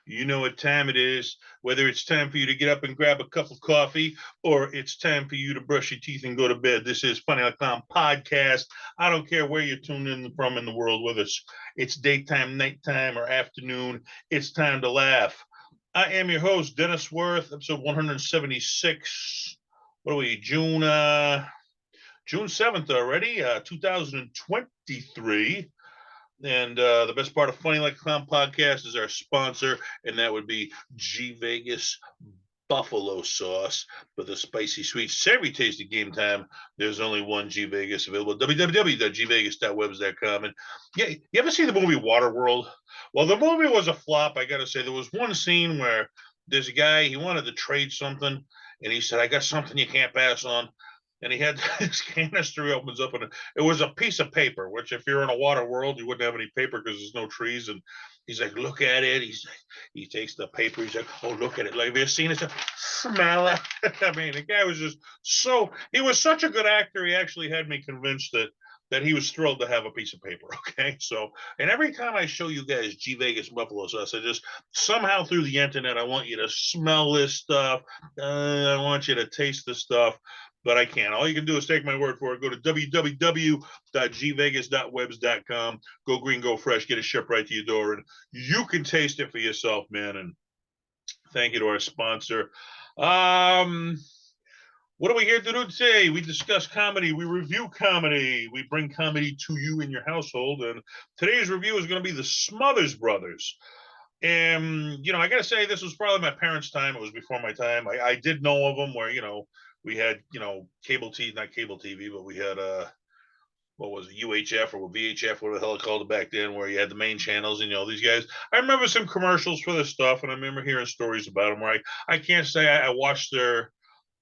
You know what time it is, whether it's time for you to get up and grab a cup of coffee or it's time for you to brush your teeth and go to bed. This is Funny Like Clown Podcast. I don't care where you're tuned in from in the world, whether it's daytime, nighttime, or afternoon. It's time to laugh. I am your host, Dennis Wirth, episode 176. What are we, June 7th already, 2023. And the best part of Funny Like a Clown podcast is our sponsor, and that would be G Vegas buffalo sauce for the spicy, sweet, savory taste of game time. There's only one G Vegas available. www.gvegas.webs.com. And yeah, you ever see the movie Waterworld? Well, the movie was a flop. I got to say, there was one scene where there's a guy, he wanted to trade something, and he said, "I got something you can't pass on." And he had this canister, he opens up, and it was a piece of paper, which if you're in a water world, you wouldn't have any paper because there's no trees. And he's like, "Look at it." He takes the paper. He's like, "Oh, look at it. Like, have you seen it? Smell it." I mean, the guy was just he was such a good actor. He actually had me convinced that he was thrilled to have a piece of paper. Okay. So, and every time I show you guys G Vegas buffalo sauce, I just somehow through the internet, I want you to smell this stuff. I want you to taste this stuff, but I can't. All you can do is take my word for it. Go to www.gvegas.webs.com. Go green, go fresh, get it shipped right to your door, and you can taste it for yourself, man. And thank you to our sponsor. What are we here to do today? We discuss comedy, we review comedy, we bring comedy to you in your household. And today's review is going to be the Smothers Brothers. And, I got to say, this was probably my parents' time. It was before my time. I did know of them where, we had, cable TV, not cable TV, but we had, what was it, UHF or VHF, whatever the hell it called it back then, where you had the main channels and, these guys. I remember some commercials for this stuff, and I remember hearing stories about them where I can't say I watched their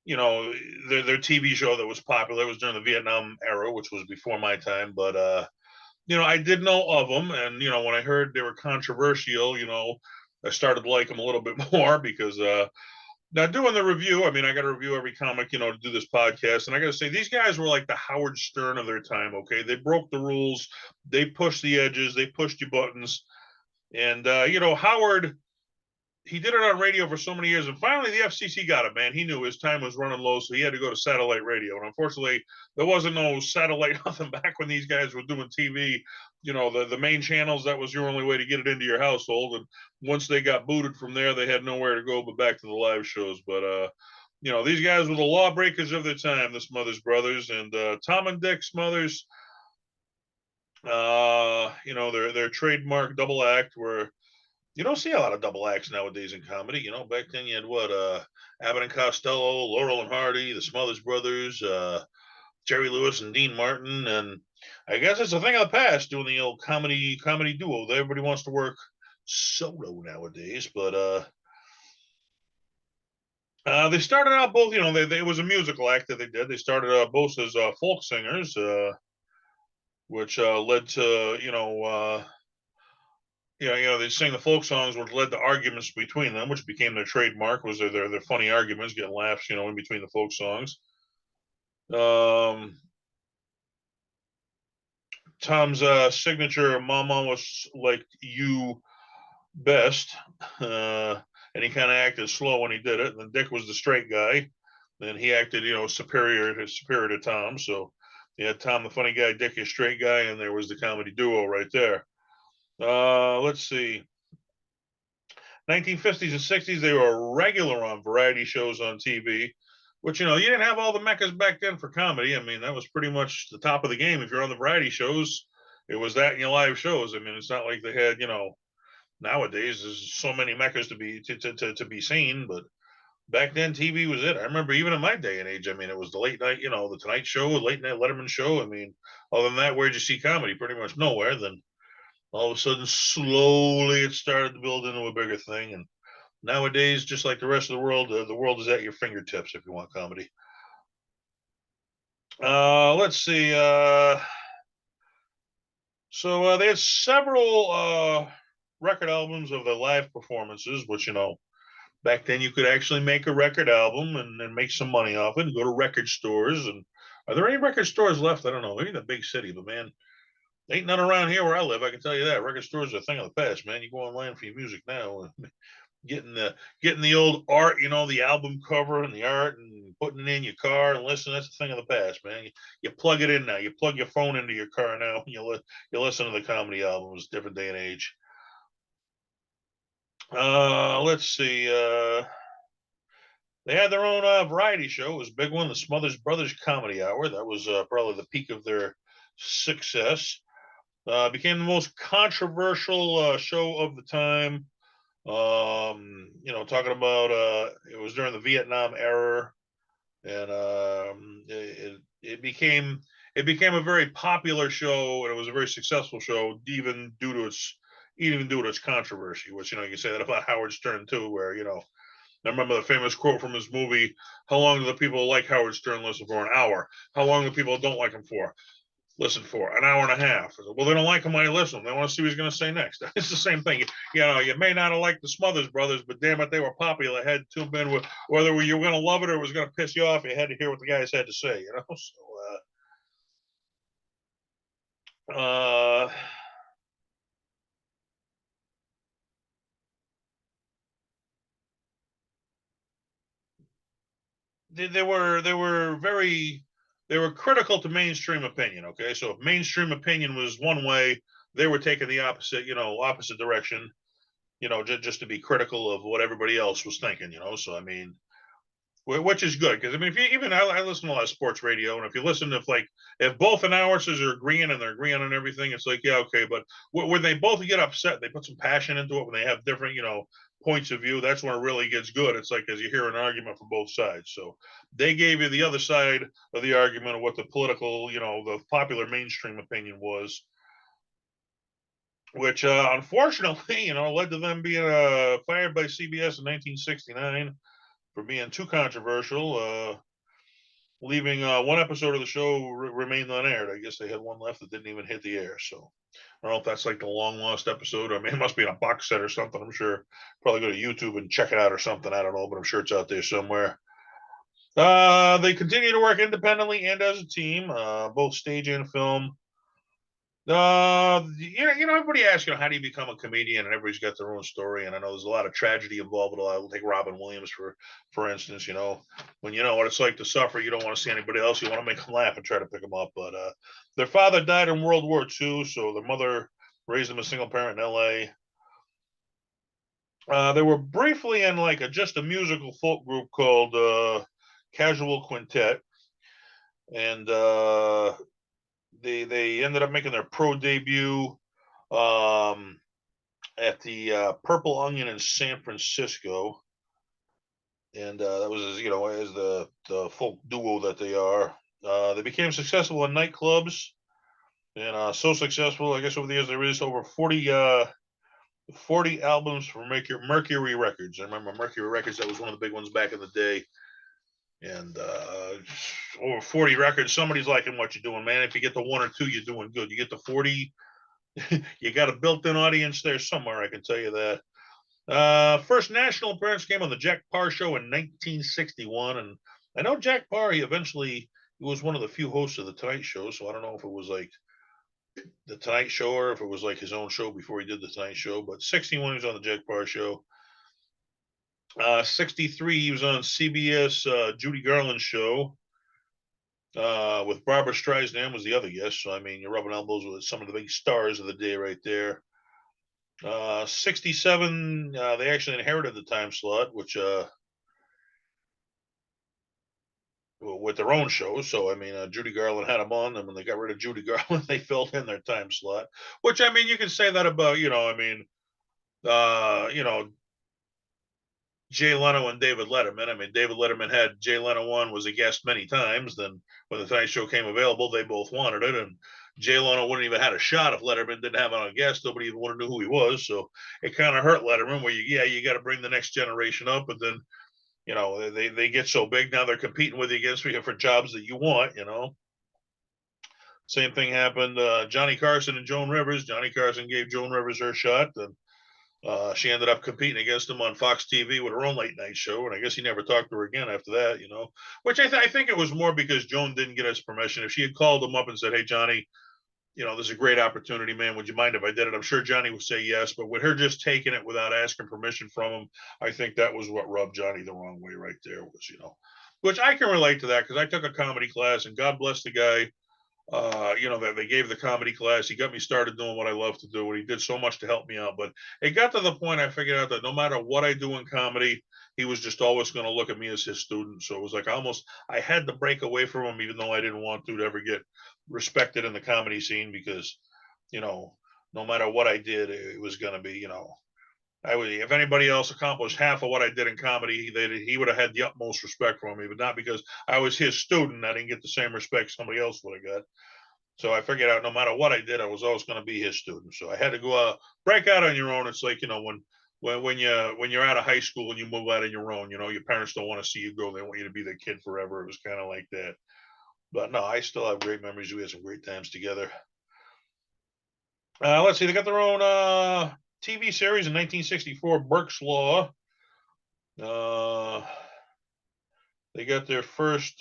TV show that was popular. It was during the Vietnam era, which was before my time, but I did know of them, and when I heard they were controversial, I started to like them a little bit more because now doing the review, I mean, I got to review every comic, to do this podcast, and I got to say these guys were like the Howard Stern of their time. Okay, they broke the rules, they pushed the edges, they pushed your buttons, and Howard, he did it on radio for so many years, and finally the FCC got it, man. He knew his time was running low, so he had to go to satellite radio. And unfortunately, there wasn't no satellite nothing back when these guys were doing TV. The main channels, that was your only way to get it into your household. And once they got booted from there, they had nowhere to go but back to the live shows. But these guys were the lawbreakers of their time, the Smothers Brothers, and Tom and Dick Smothers. Their trademark double act where you don't see a lot of double acts nowadays in comedy. Back then you had what, Abbott and Costello, Laurel and Hardy, the Smothers Brothers, Jerry Lewis and Dean Martin, and I guess it's a thing of the past doing the old comedy duo. Everybody wants to work solo nowadays, but they started out both. It was a musical act that they did. They started out both as folk singers, which led to they sing the folk songs, which led to arguments between them, which became their trademark. Was their funny arguments, getting laughs, in between the folk songs. Tom's signature "Mama was like you best," and he kind of acted slow when he did it. And then Dick was the straight guy, and he acted, superior to Tom. So you had Tom, the funny guy, Dick, the straight guy, and there was the comedy duo right there. Let's see. 1950s and 60s, they were regular on variety shows on TV, which, you didn't have all the meccas back then for comedy. I mean, that was pretty much the top of the game. If you're on the variety shows, it was that in your live shows. I mean, it's not like they had, nowadays there's so many meccas to be seen, but back then TV was it. I remember even in my day and age, I mean, it was the late night, the Tonight Show, late night Letterman show. I mean, other than that, where'd you see comedy? Pretty much nowhere. Then all of a sudden, slowly, it started to build into a bigger thing. And nowadays, just like the rest of the world is at your fingertips if you want comedy. Let's see. So they had several record albums of their live performances, which, back then you could actually make a record album and make some money off it and go to record stores. And are there any record stores left? I don't know. Maybe in the big city, but man, Ain't none around here where I live. I can tell you that. Record stores are a thing of the past, man. You go online for your music now. Getting the old art, the album cover and the art, and putting it in your car and listen. That's a thing of the past, man. You plug it in now. You plug your phone into your car now. You listen to the comedy albums. Different day and age. Let's see. They had their own variety show. It was a big one, the Smothers Brothers Comedy Hour. That was probably the peak of their success. Became the most controversial show of the time. Talking about it was during the Vietnam era, and it became a very popular show, and it was a very successful show, even due to its controversy. Which you can say that about Howard Stern too, where I remember the famous quote from his movie: "How long do the people like Howard Stern listen for? An hour. How long do people don't like him for? Listen for an hour and a half." Well, they don't like him when they listen. They want to see what he's going to say next. It's the same thing. You may not have liked the Smothers Brothers, but damn it, they were popular. Had to been with whether you were going to love it or it was going to piss you off. You had to hear what the guys had to say. So, they were critical to mainstream opinion. Okay, so if mainstream opinion was one way, they were taking the opposite direction. Just to be critical of what everybody else was thinking. So I mean, which is good because I mean, if you even I listen to a lot of sports radio, and if you listen, if both announcers are agreeing and they're agreeing on everything, it's like yeah, okay. But when they both get upset, they put some passion into it. When they have different points of view, that's when it really gets good. It's like as you hear an argument from both sides. So they gave you the other side of the argument of what the political, the popular mainstream opinion was, which unfortunately, led to them being fired by CBS in 1969 for being too controversial, leaving one episode of the show remained unaired. I guess they had one left that didn't even hit the air. So I don't know if that's like the long lost episode. I mean, it must be in a box set or something. I'm sure. Probably go to YouTube and check it out or something. I don't know, but I'm sure it's out there somewhere. They continue to work independently and as a team, both stage and film. Everybody asks, how do you become a comedian? And everybody's got their own story. And I know there's a lot of tragedy involved with a lot. I'll take Robin Williams for instance. When you know what it's like to suffer, you don't want to see anybody else. You want to make them laugh and try to pick them up. But their father died in World War II, so their mother raised them a single parent in L.A. They were briefly in like just a musical folk group called Casual Quintet, and they ended up making their pro debut um, at the Purple Onion in San Francisco, and that was as the folk duo that they are. They became successful in nightclubs, and so successful, I guess over the years they released over 40 albums for Mercury Records. I remember Mercury Records; that was one of the big ones back in the day. And over 40 records. Somebody's liking what you're doing, man. If you get the one or two, you're doing good. You get the 40, you got a built-in audience there somewhere. I can tell you that. First national appearance came on the Jack Parr Show in 1961, and I know Jack Parr. He was one of the few hosts of the Tonight Show, so I don't know if it was like the Tonight Show or if it was like his own show before he did the Tonight Show. But 61, he was on the Jack Parr Show. 63, he was on CBS Judy Garland's show. With Barbara Streisand was the other guest. So I mean, you're rubbing elbows with some of the big stars of the day right there. 67, they actually inherited the time slot, which with their own show. So I mean, Judy Garland had them on, and when they got rid of Judy Garland, they filled in their time slot. Which I mean, you can say that about I mean, Jay Leno and David Letterman. I mean, David Letterman had Jay Leno on, was a guest many times. Then when the Tonight Show came available, they both wanted it, and Jay Leno wouldn't even had a shot if Letterman didn't have it on a guest. Nobody even would have knew who he was. So it kind of hurt Letterman. Where you got to bring the next generation up, and then they get so big now they're competing with you against you for jobs that you want. Same thing happened. Johnny Carson and Joan Rivers. Johnny Carson gave Joan Rivers her shot, and she ended up competing against him on Fox TV with her own late night show, and I guess he never talked to her again after that. Which I think it was more because Joan didn't get his permission. If she had called him up and said, "Hey, Johnny, there's a great opportunity, man. Would you mind if I did it? I'm sure Johnny would say yes, but with her just taking it without asking permission from him, I think that was what rubbed Johnny the wrong way right there. Which I can relate to that because I took a comedy class, and God bless the guy. That they gave the comedy class. He got me started doing what I love to do, and he did so much to help me out. But it got to the point I figured out that no matter what I do in comedy, he was just always going to look at me as his student. So it was like almost I had to break away from him, even though I didn't want to ever get respected in the comedy scene because, you know, no matter what I did, it was going to be, I would, if anybody else accomplished half of what I did in comedy, he would have had the utmost respect for me, but not because I was his student. I didn't get the same respect somebody else would have got. So I figured out no matter what I did, I was always going to be his student. So I had to go out, break out on your own. It's like, when you're out of high school and you move out on your own, your parents don't want to see you go. They want you to be their kid forever. It was kind of like that. But no, I still have great memories. We had some great times together. Let's see, they got their own TV series in 1964, Burke's Law. They got their first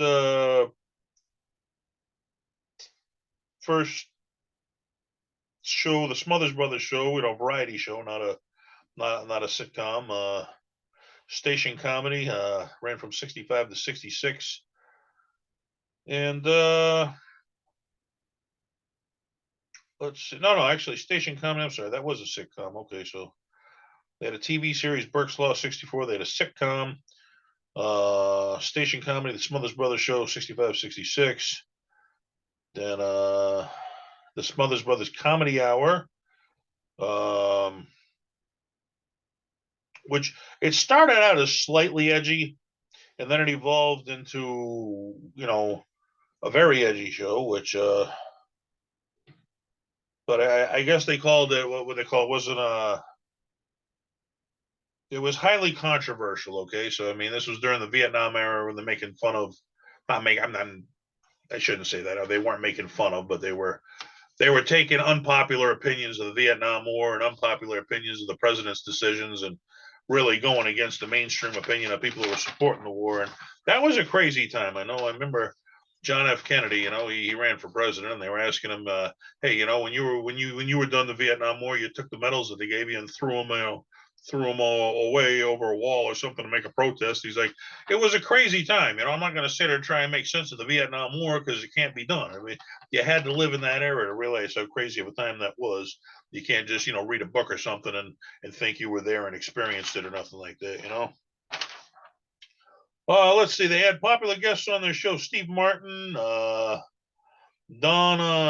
show, the Smothers Brothers show, variety show, not a sitcom. Station comedy, ran from 65 to 66. And let's see. No, actually, station comedy. I'm sorry, that was a sitcom. Okay, so they had a TV series, Burke's Law, 64. They had a sitcom, station comedy, the Smothers Brothers show, 65, 66. Then the Smothers Brothers Comedy Hour, which it started out as slightly edgy, and then it evolved into a very edgy show, which but I guess they called it what would they call it? Wasn't It was highly controversial. Okay, so I mean, this was during the Vietnam era when they're making fun of. Not make. I'm not. I shouldn't say that. They weren't making fun of, but they were taking unpopular opinions of the Vietnam War and unpopular opinions of the president's decisions and really going against the mainstream opinion of people who were supporting the war. And that was a crazy time. I remember John F. Kennedy. He ran for president, and they were asking him, "Hey, when you were done the Vietnam War, you took the medals that they gave you and threw them all away over a wall or something to make a protest." He's like, it was a crazy time. I'm not going to sit there and try and make sense of the Vietnam War because it can't be done. I mean, you had to live in that era to realize how crazy of a time that was. You can't just, read a book or something and think you were there and experienced it or nothing like that. Let's see. They had popular guests on their show: Steve Martin, Don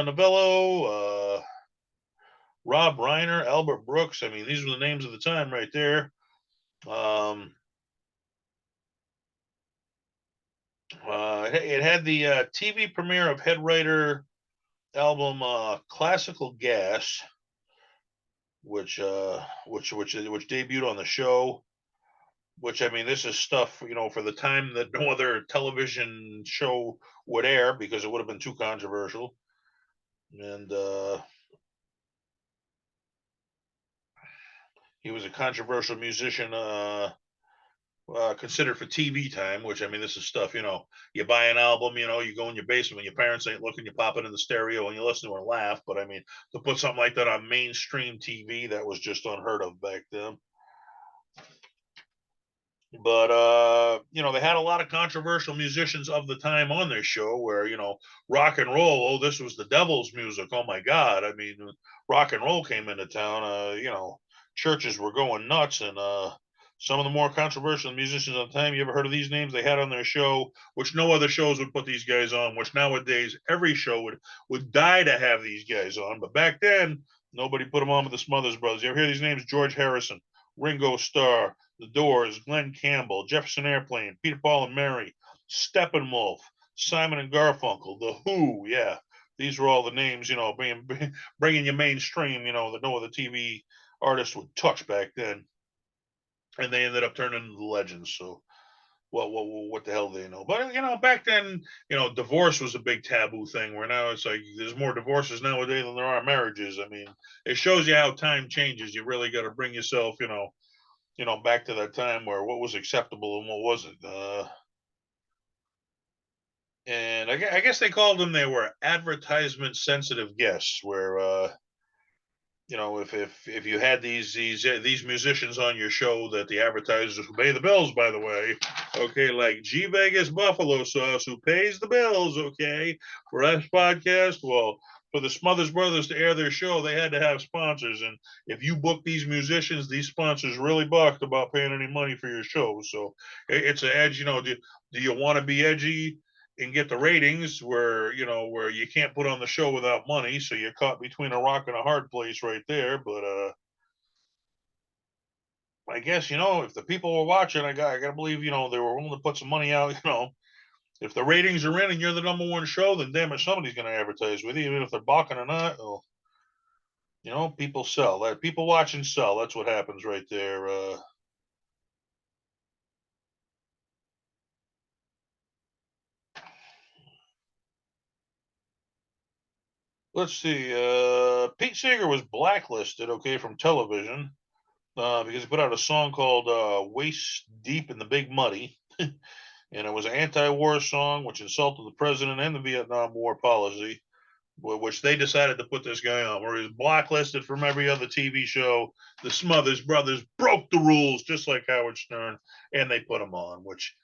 Novello, Rob Reiner, Albert Brooks. I mean, these were the names of the time right there. It had the TV premiere of head writer album "Classical Gas," which debuted on the show. Which, I mean, this is stuff for the time that no other television show would air because it would have been too controversial. And he was a controversial musician. Considered for TV time, which I mean, this is stuff, you buy an album, you go in your basement, your parents ain't looking, you pop it in the stereo and you listen to it and laugh. But I mean, to put something like that on mainstream TV, that was just unheard of back then. But they had a lot of controversial musicians of the time on their show where, rock and roll, oh, this was the devil's music. Oh my God. I mean, rock and roll came into town, churches were going nuts, and some of the more controversial musicians at the time, you ever heard of these names they had on their show, which no other shows would put these guys on, which nowadays every show would die to have these guys on. But back then, nobody put them on with the Smothers Brothers. You ever hear these names? George Harrison, Ringo Starr, The Doors, Glenn Campbell, Jefferson Airplane, Peter, Paul and Mary, Steppenwolf, Simon and Garfunkel, The Who. Yeah, these were all the names, bringing you mainstream, that no other TV artist would touch back then. And they ended up turning into legends. So what the hell do they know? But back then, divorce was a big taboo thing. Where now it's like there's more divorces nowadays than there are marriages. I mean, it shows you how time changes. You really got to bring yourself, back to that time where what was acceptable and what wasn't. And I guess they called them, they were advertisement sensitive guests, where if you had these musicians on your show that the advertisers who pay the bills, by the way, okay, like G Vegas Buffalo Sauce who pays the bills, okay, for us podcast. Well, for the Smothers Brothers to air their show, they had to have sponsors, and if you book these musicians, these sponsors really bucked about paying any money for your show. So it's an edge. Do you want to be edgy and get the ratings where you can't put on the show without money, so you're caught between a rock and a hard place right there. But I guess if the people were watching, I gotta believe they were willing to put some money out. If the ratings are in and you're the number one show, then damn it, somebody's going to advertise with you, even if they're balking or not. Well, people sell. People watch and sell. That's what happens right there. Let's see. Pete Seeger was blacklisted, okay, from television because he put out a song called "Waist Deep in the Big Muddy," and it was an anti-war song which insulted the president and the Vietnam War policy, which they decided to put this guy on, where he was blacklisted from every other TV show. The Smothers Brothers broke the rules, just like Howard Stern, and they put him on, which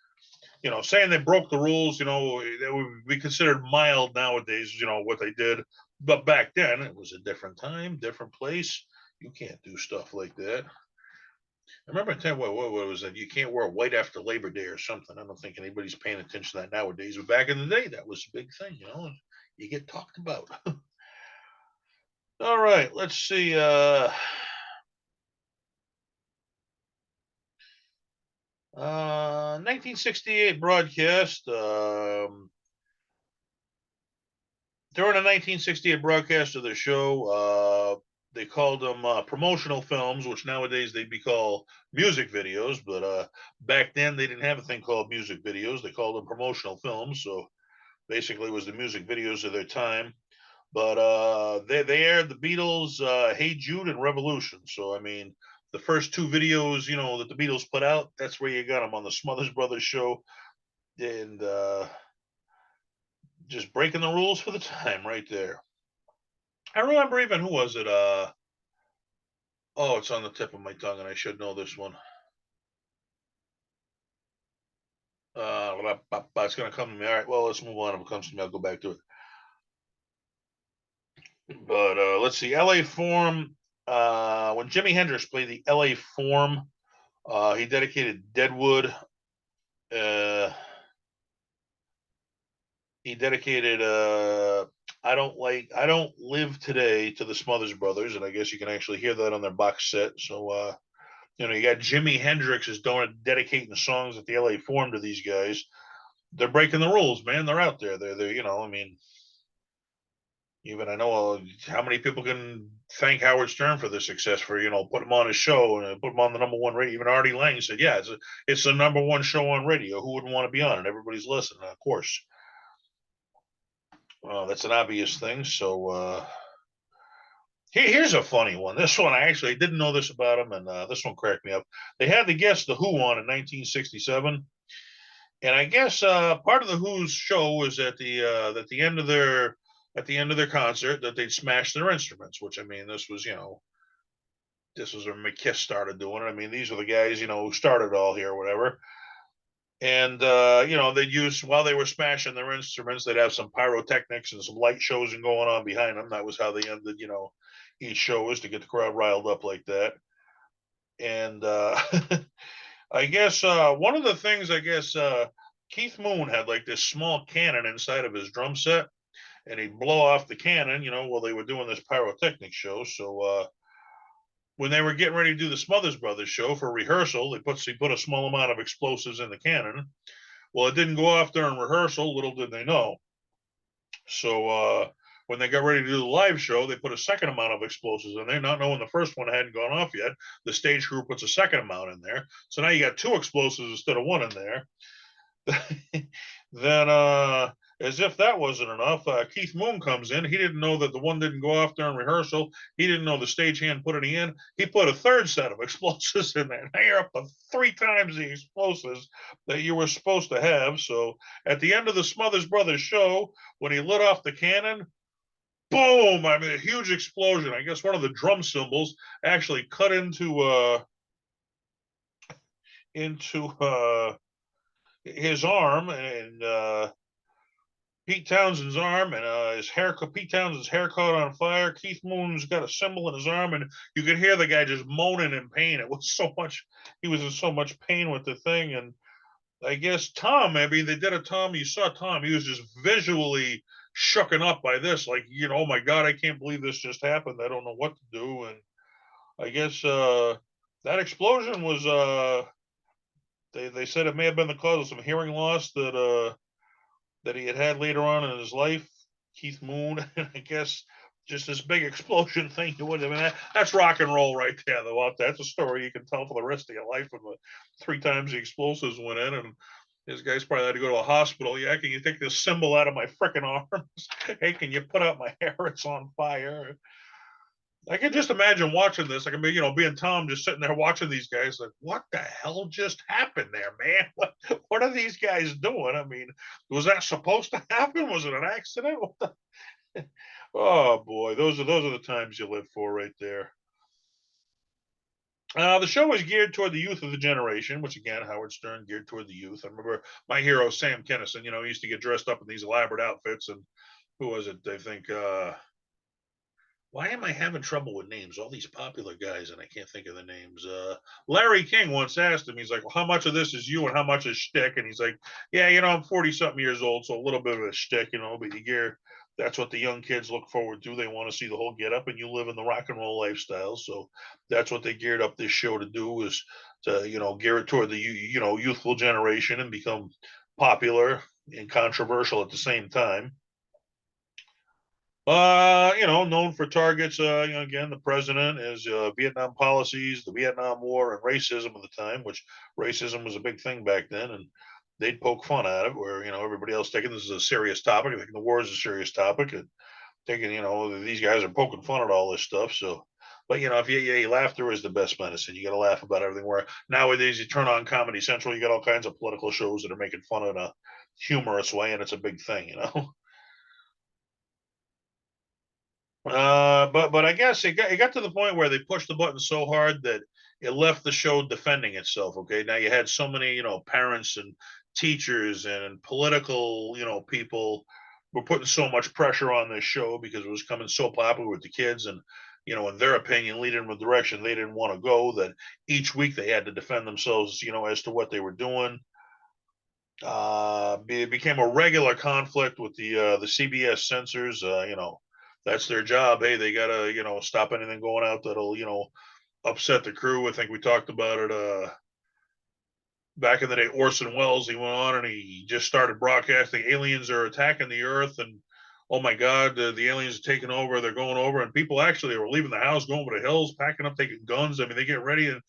saying they broke the rules, that would be considered mild nowadays, what they did. But back then, it was a different time, different place. You can't do stuff like that. I remember telling what was that? You can't wear white after Labor Day or something. I don't think anybody's paying attention to that nowadays. But back in the day, that was a big thing. You get talked about. All right, let's see. 1968 broadcast. During the 1968 broadcast of the show, they called them promotional films, which nowadays they'd be called music videos. But back then they didn't have a thing called music videos. They called them promotional films. So basically, it was the music videos of their time. But they aired the Beatles' "Hey Jude" and "Revolution." So I mean, the first two videos that the Beatles put out, that's where you got them on the Smothers Brothers show, and just breaking the rules for the time right there. I remember even who was it? Oh, it's on the tip of my tongue, and I should know this one. It's going to come to me. All right, well, let's move on. If it comes to me, I'll go back to it. But let's see. L.A. Forum. When Jimi Hendrix played the L.A. Forum, he dedicated Deadwood. Uh, he dedicated I don't live today to the Smothers Brothers, and I guess you can actually hear that on their box set. So you got Jimi Hendrix is dedicating the songs at the LA Forum to these guys. They're breaking the rules, man. They're out there. They're I mean, even I know how many people can thank Howard Stern for the success for put him on his show and put him on the number one radio. Even Artie Lang said, "Yeah, it's the number one show on radio. Who wouldn't want to be on it? Everybody's listening, of course." That's an obvious thing. So here's a funny one. This one I actually didn't know this about him, and this one cracked me up. They had the guest The Who on in 1967, and I guess part of the Who's show was at the end of their concert that they'd smash their instruments. Which I mean, this was when McKiss started doing it. I mean, these are the guys who started all here, or whatever. And they'd use while they were smashing their instruments, they'd have some pyrotechnics and some light shows and going on behind them. That was how they ended, each show was to get the crowd riled up like that. And I guess one of the things I guess Keith Moon had like this small cannon inside of his drum set, and he'd blow off the cannon, while they were doing this pyrotechnic show. So when they were getting ready to do the Smothers Brothers show for rehearsal, he put a small amount of explosives in the cannon. Well, it didn't go off during rehearsal. Little did they know. So when they got ready to do the live show, they put a second amount of explosives in there, not knowing the first one hadn't gone off yet. The stage crew puts a second amount in there. So now you got two explosives instead of one in there. Then As if that wasn't enough, Keith Moon comes in. He didn't know that the one didn't go off during rehearsal. He didn't know the stagehand put any in. He put a third set of explosives in there. Now you're up to 3 times the explosives that you were supposed to have. So at the end of the Smothers Brothers show, when he lit off the cannon, boom! I mean, a huge explosion. I guess one of the drum cymbals actually cut into his arm, and Pete Townshend's arm, and his hair. Pete Townshend's hair caught on fire. Keith Moon's got a symbol in his arm, and you could hear the guy just moaning in pain. It was so much. He was in so much pain with the thing, and I guess Tom. Maybe they did a Tom. You saw Tom. He was just visually shooken up by this. Like, oh my God, I can't believe this just happened. I don't know what to do. And I guess that explosion was. They said it may have been the cause of some hearing loss that he had later on in his life. Keith Moon, and I guess just this big explosion thing. You would, I mean, that's rock and roll right there, though. That's a story you can tell for the rest of your life. When the 3 times the explosives went in, and this guy's probably had to go to a hospital. Yeah, can you take this symbol out of my freaking arms? Hey, can you put out my hair? It's on fire. I can just imagine watching this. I can be, being Tom, just sitting there watching these guys, like, what the hell just happened there, man? What are these guys doing? I mean, was that supposed to happen? Was it an accident? Oh boy, those are the times you live for right there. The show was geared toward the youth of the generation, which again, Howard Stern geared toward the youth. I remember my hero Sam Kinison. He used to get dressed up in these elaborate outfits, and who was it? I think. Why am I having trouble with names? All these popular guys, and I can't think of the names. Larry King once asked him, he's like, well, how much of this is you and how much is shtick? And he's like, yeah, I'm 40 something years old, so a little bit of a shtick, but you gear, that's what the young kids look forward to. They want to see the whole get up, and you live in the rock and roll lifestyle. So that's what they geared up this show to do, is to, gear it toward the, youthful generation and become popular and controversial at the same time. Known for targets. Again, the president is Vietnam policies, the Vietnam War, and racism at the time, which racism was a big thing back then, and they'd poke fun at it. Where everybody else taking this as a serious topic, thinking the war is a serious topic, and thinking these guys are poking fun at all this stuff. So, but if laughter is the best medicine. You got to laugh about everything. Where nowadays you turn on Comedy Central, you got all kinds of political shows that are making fun in a humorous way, and it's a big thing. But I guess it got to the point where they pushed the button so hard that it left the show defending itself. Okay, now you had so many parents and teachers and political people were putting so much pressure on this show because it was coming so popular with the kids, and in their opinion leading in the direction they didn't want to go, that each week they had to defend themselves as to what they were doing. It became a regular conflict with the CBS censors. That's their job. Hey, they gotta stop anything going out that'll upset the crew. I think we talked about it back in the day. Orson Welles, he went on and he just started broadcasting aliens are attacking the Earth, and oh my God, the aliens are taking over. They're going over, and people actually were leaving the house, going over the hills, packing up, taking guns. I mean, they get ready, and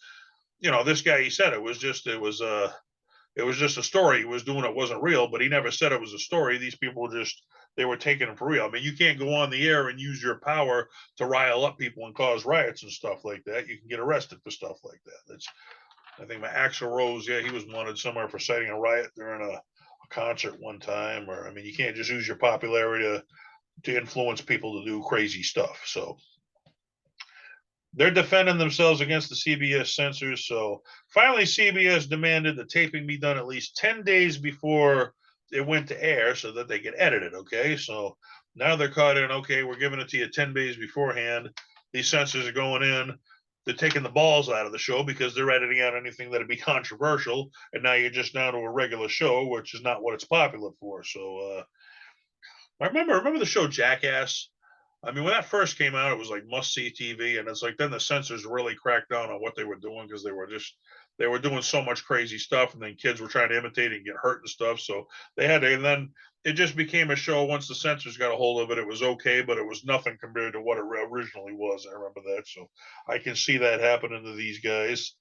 this guy, he said it was just a story he was doing. It wasn't real, but he never said it was a story. These people were just, they were taking it for real. I mean, you can't go on the air and use your power to rile up people and cause riots and stuff like that. You can get arrested for stuff like that. That's, I think my Axl Rose, yeah, he was wanted somewhere for citing a riot during a concert one time. Or I mean, you can't just use your popularity to influence people to do crazy stuff. So they're defending themselves against the CBS censors. So finally, CBS demanded the taping be done at least 10 days before it went to air so that they could edit it. Okay. So now they're caught in, okay, we're giving it to you 10 days beforehand. These censors are going in. They're taking the balls out of the show because they're editing out anything that'd be controversial. And now you're just down to a regular show, which is not what it's popular for. So I remember the show Jackass. I mean, when that first came out, it was like must see TV, and it's like then the censors really cracked down on what they were doing because they were doing so much crazy stuff, and then kids were trying to imitate and get hurt and stuff. So they had to, and then it just became a show. Once the censors got a hold of it, it was okay, but it was nothing compared to what it originally was. I remember that, so I can see that happening to these guys.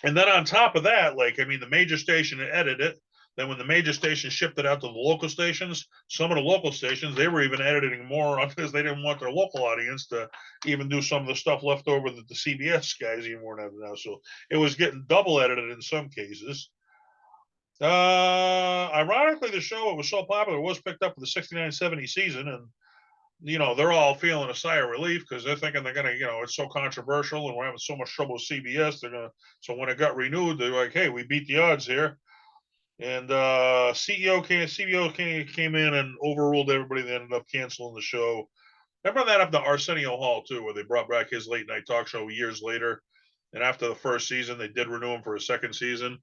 And then on top of that, like I mean, the major station that edited it, Then when the major stations shipped it out to the local stations, some of the local stations, they were even editing more because they didn't want their local audience to even do some of the stuff left over that the CBS guys even weren't editing out. So it was getting double edited in some cases. Ironically, the show, it was so popular, was picked up for the 69-70 season, and they're all feeling a sigh of relief because they're thinking they're gonna, it's so controversial and we're having so much trouble with CBS. So when it got renewed, they're like, hey, we beat the odds here. And CBO came in and overruled everybody. They ended up canceling the show. Remember that up to Arsenio Hall too, where they brought back his late night talk show years later. And after the first season, they did renew him for a second season.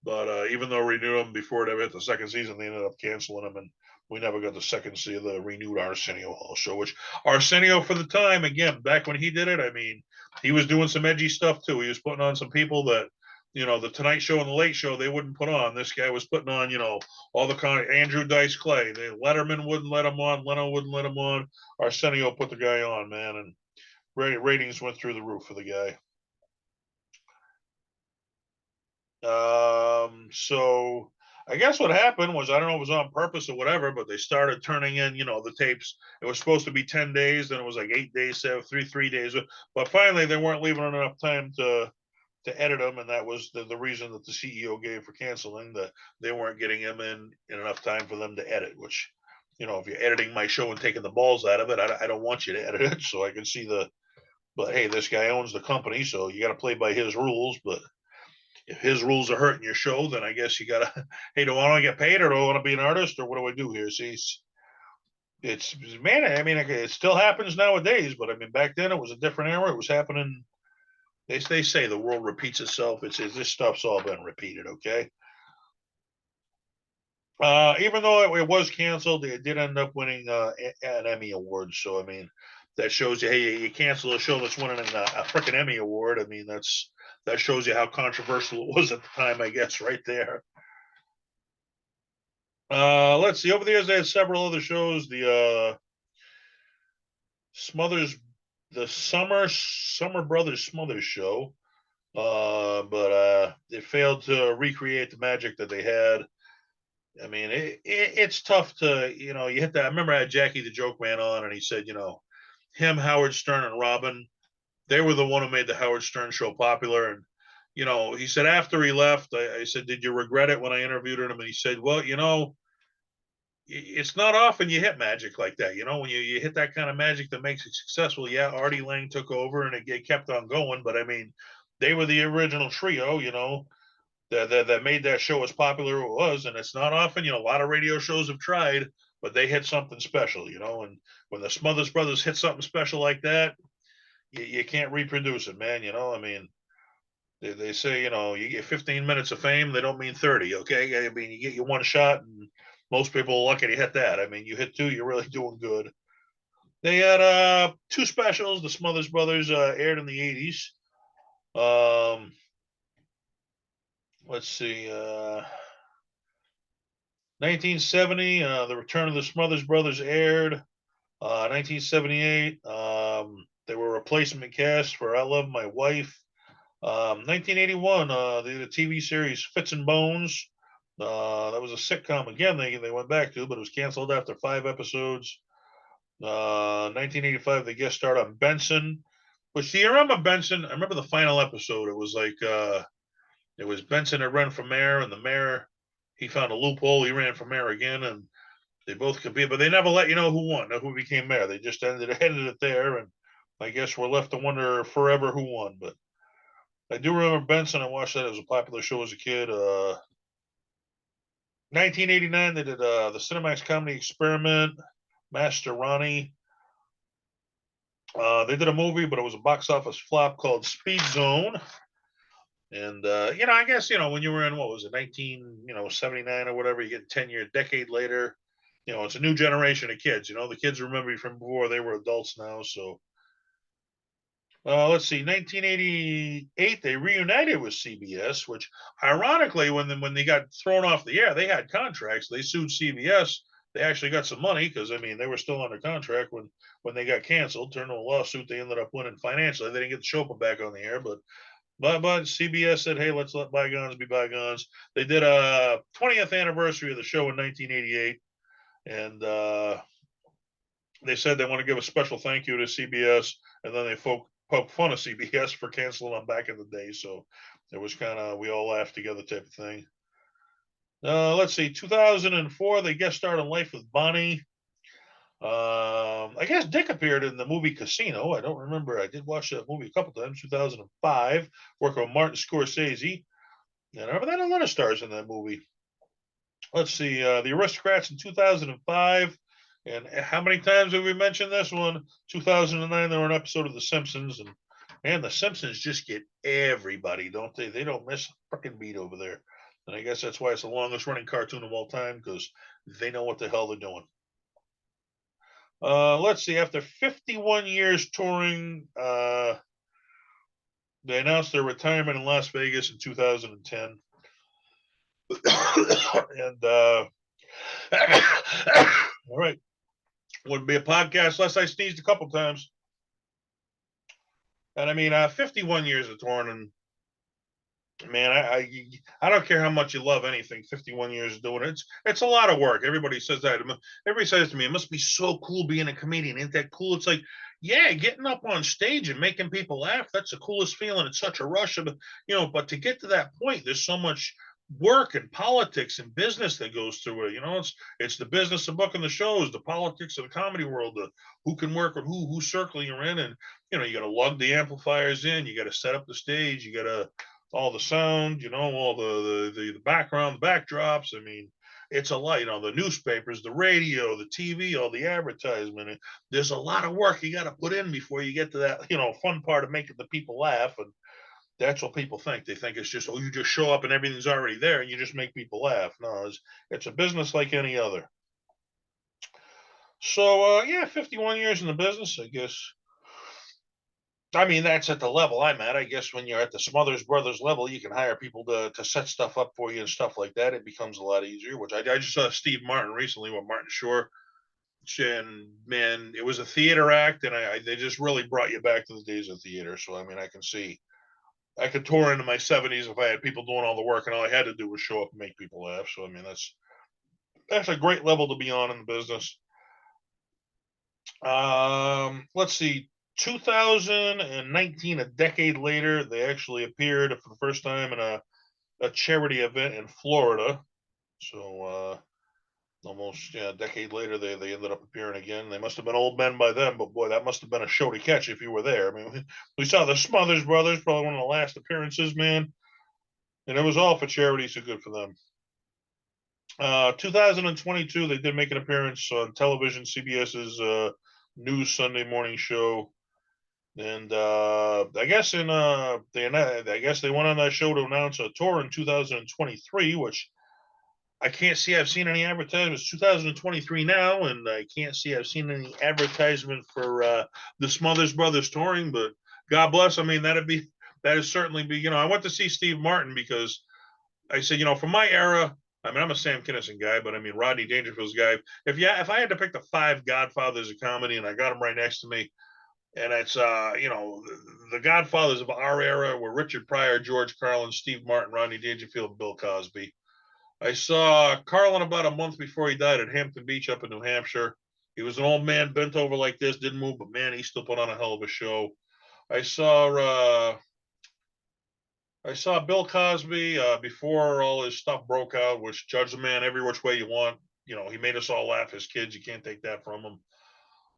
But even though renewed him before they hit the second season, they ended up canceling him, and we never got the second season of the renewed Arsenio Hall show. Which Arsenio, for the time, again, back when he did it, I mean, he was doing some edgy stuff too. He was putting on some people that, the Tonight Show and the Late Show, they wouldn't put on. This guy was putting on, all the Andrew Dice Clay. Letterman wouldn't let him on. Leno wouldn't let him on. Arsenio put the guy on, man, and ratings went through the roof for the guy. So I guess what happened was, I don't know if it was on purpose or whatever, but they started turning in, the tapes. It was supposed to be 10 days, then it was like 8 days, 3 days. But finally, they weren't leaving enough time to edit them, and that was the reason that the CEO gave for canceling. That they weren't getting him in enough time for them to edit. Which, if you're editing my show and taking the balls out of it, I don't want you to edit it, so I can see But hey, this guy owns the company, so you got to play by his rules. But if his rules are hurting your show, then I guess you gotta, hey, do I want to get paid, or do I want to be an artist, or what do I do here? See, it's man, I mean, it still happens nowadays, but I mean, back then it was a different era. It was happening. They say the world repeats itself. It's this stuff's all been repeated, okay? Even though it was canceled, it did end up winning an Emmy award. So I mean, that shows you, hey, you cancel a show that's winning a freaking Emmy award. I mean, that shows you how controversial it was at the time, I guess, right there. Let's see. Over the years, they had several other shows. The Smothers, the Summer Brothers Smothers show. But it failed to recreate the magic that they had. I mean, it's tough to, you hit that. I remember I had Jackie the Joke Man on, and he said, him, Howard Stern, and Robin, they were the one who made the Howard Stern show popular. And, he said after he left, I said, did you regret it when I interviewed him? And he said, well, it's not often you hit magic like that. When you hit that kind of magic that makes it successful. Yeah, Artie Lang took over and it kept on going. But I mean, they were the original trio, that made that show as popular as it was. And it's not often, a lot of radio shows have tried, but they hit something special, and when the Smothers Brothers hit something special like that, you can't reproduce it, man. I mean, they say, you get 15 minutes of fame, they don't mean 30. Okay. I mean, you get your one shot, and most people are lucky to hit that. I mean, you hit two, you're really doing good. They had two specials. The Smothers Brothers aired in the 80s. Let's see, 1970, The Return of the Smothers Brothers aired. 1978, they were replacement cast for I Love My Wife. 1981, the TV series Fits and Bones. That was a sitcom again. They went back to, but it was canceled after 5 episodes. 1985, they guest starred on Benson. Which, do you remember Benson? I remember the final episode. It was like it was Benson that ran for mayor, and the mayor, he found a loophole. He ran for mayor again, and they both competed, but they never let you know who won, who became mayor. They just ended it there, and I guess we're left to wonder forever who won. But I do remember Benson. I watched that. It was a popular show as a kid. 1989, they did the Cinemax Comedy Experiment, Master Ronnie. They did a movie, but it was a box office flop called Speed Zone. And I guess when you were in, what was it, 1979 or whatever, you get 10-year decade later. It's a new generation of kids. The kids remember you from before, they were adults now. So let's see, 1988, they reunited with CBS, which ironically, when they got thrown off the air, they had contracts. They sued CBS. They actually got some money because, I mean, they were still under contract when they got canceled, turned to a lawsuit. They ended up winning financially. They didn't get the show put back on the air, but But CBS said, "Hey, let's let bygones be bygones." They did a 20th anniversary of the show in 1988, and they said they want to give a special thank you to CBS, and then they poke fun of CBS for canceling them back in the day. So it was kind of we all laughed together type of thing. Let's see, 2004, they guest starred on Life with Bonnie. I guess Dick appeared in the movie Casino. I don't remember. I did watch that movie a couple times. 2005, working with Martin Scorsese, and I had a lot of stars in that movie. Let's see, The Aristocrats in 2005. And how many times have we mentioned this one? 2009, there were an episode of The Simpsons, and man, The Simpsons just get everybody, don't they? They don't miss a freaking beat over there. And I guess that's why it's the longest running cartoon of all time, because they know what the hell they're doing. Let's see, after 51 years touring, they announced their retirement in Las Vegas in 2010. And all right, wouldn't be a podcast unless I sneezed a couple times. And I mean, 51 years of touring, and man, I don't care how much you love anything. 51 years of doing it, it's a lot of work. Everybody says that. Everybody says to me, "It must be so cool being a comedian. Ain't that cool?" It's like, yeah, getting up on stage and making people laugh—that's the coolest feeling. It's such a rush, but to get to that point, there's so much work and politics and business that goes through it. It's the business of booking the shows, the politics of the comedy world, who can work with who circle you're in, and you got to lug the amplifiers in, you got to set up the stage, you got to all the sound, all the background, the backdrops. I mean, it's a lot, the newspapers, the radio, the TV, all the advertisement. And there's a lot of work you got to put in before you get to that, fun part of making the people laugh. And that's what people think. They think it's just, you just show up and everything's already there and you just make people laugh. No, it's a business like any other. So, yeah, 51 years in the business, I guess. I mean, that's at the level I'm at. I guess when you're at the Smothers Brothers level, you can hire people to set stuff up for you and stuff like that. It becomes a lot easier, which I just saw Steve Martin recently with Martin Shore. And man, it was a theater act, and they just really brought you back to the days of theater. So, I mean, I could tour into my 70s if I had people doing all the work, and all I had to do was show up and make people laugh. So, I mean, that's a great level to be on in the business. Let's see. 2019, a decade later, they actually appeared for the first time in a charity event in Florida. So almost a decade later, they ended up appearing again. They must have been old men by then, but boy, that must have been a show to catch if you were there. I mean, we saw the Smothers Brothers, probably one of the last appearances, man, and it was all for charity, so good for them. 2022, they did make an appearance on television, CBS's News Sunday morning show. And I guess I guess they went on that show to announce a tour in 2023, which I can't see I've seen any advertisements. 2023 now, and I can't see I've seen any advertisement for the Smothers Brothers touring. But God bless. I mean, that'd certainly be. I went to see Steve Martin because I said, from my era. I mean, I'm a Sam Kinison guy, but I mean Rodney Dangerfield's guy. If I had to pick the 5 Godfathers of comedy, and I got them right next to me, and it's the Godfathers of our era were Richard Pryor, George Carlin, Steve Martin, Rodney Dangerfield, Bill Cosby. I saw Carlin about a month before he died at Hampton Beach up in New Hampshire. He was an old man, bent over like this, didn't move, but man, he still put on a hell of a show. I saw Bill Cosby before all his stuff broke out, which judge the man every which way you want. He made us all laugh as kids. You can't take that from him.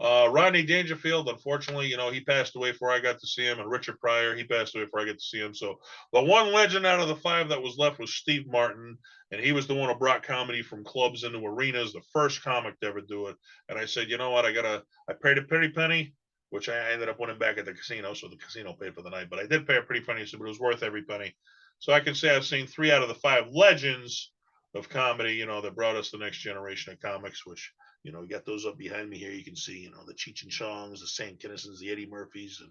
Rodney Dangerfield, unfortunately, he passed away before I got to see him, and Richard Pryor, he passed away before I got to see him. So the one legend out of the 5 that was left was Steve Martin, and he was the one who brought comedy from clubs into arenas, the first comic to ever do it. And I said, you know what, I paid a pretty penny, which I ended up winning back at the casino, so the casino paid for the night. But I did pay a pretty penny, but it was worth every penny. So I can say I've seen 3 out of the 5 legends of comedy, that brought us the next generation of comics, which we got those up behind me here. You can see, the Cheech and Chongs, the Sam Kinnisons, the Eddie Murphys, and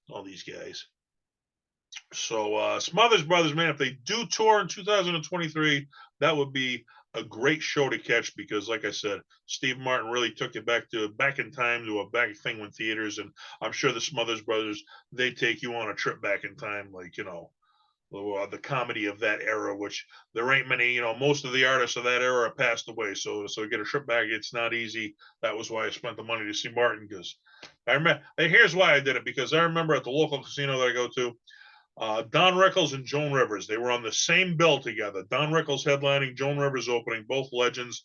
all these guys. So Smothers Brothers, man, if they do tour in 2023, that would be a great show to catch because, like I said, Steve Martin really took it back in time to a back thing when theaters, and I'm sure the Smothers Brothers, they take you on a trip back in time, like, the comedy of that era, which there ain't many, most of the artists of that era passed away. So to get a trip back, it's not easy. That was why I spent the money to see Martin, because I remember. Here's why I did it, because I remember at the local casino that I go to, Don Rickles and Joan Rivers, they were on the same bill together. Don Rickles headlining, Joan Rivers opening, both legends.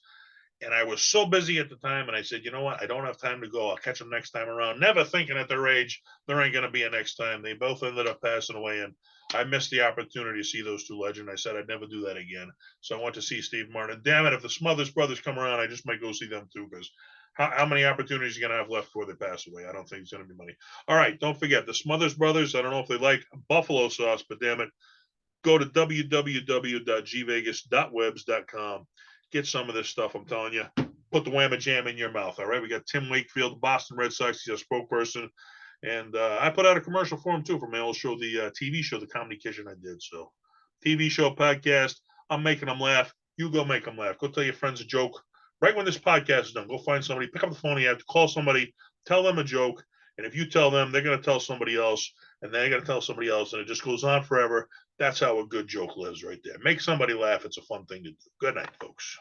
And I was so busy at the time, and I said, you know what? I don't have time to go. I'll catch them next time around. Never thinking at their age there ain't going to be a next time. They both ended up passing away, and I missed the opportunity to see those two legends. I said I'd never do that again. So I went to see Steve Martin. Damn it, if the Smothers Brothers come around, I just might go see them too, because how many opportunities are you going to have left before they pass away? I don't think it's going to be many. All right, don't forget the Smothers Brothers. I don't know if they like buffalo sauce, but damn it, go to www.gvegas.webs.com. Get some of this stuff. I'm telling you, put the whamma jam in your mouth. All right. We got Tim Wakefield, the Boston Red Sox. He's a spokesperson. And I put out a commercial for him too for my old show, the TV show, The Comedy Kitchen I did. So, TV show, podcast. I'm making them laugh. You go make them laugh. Go tell your friends a joke. Right when this podcast is done, go find somebody, pick up the phone you have to call somebody, tell them a joke. And if you tell them, they're going to tell somebody else, and they're going to tell somebody else, and it just goes on forever. That's how a good joke lives right there. Make somebody laugh. It's a fun thing to do. Good night, folks.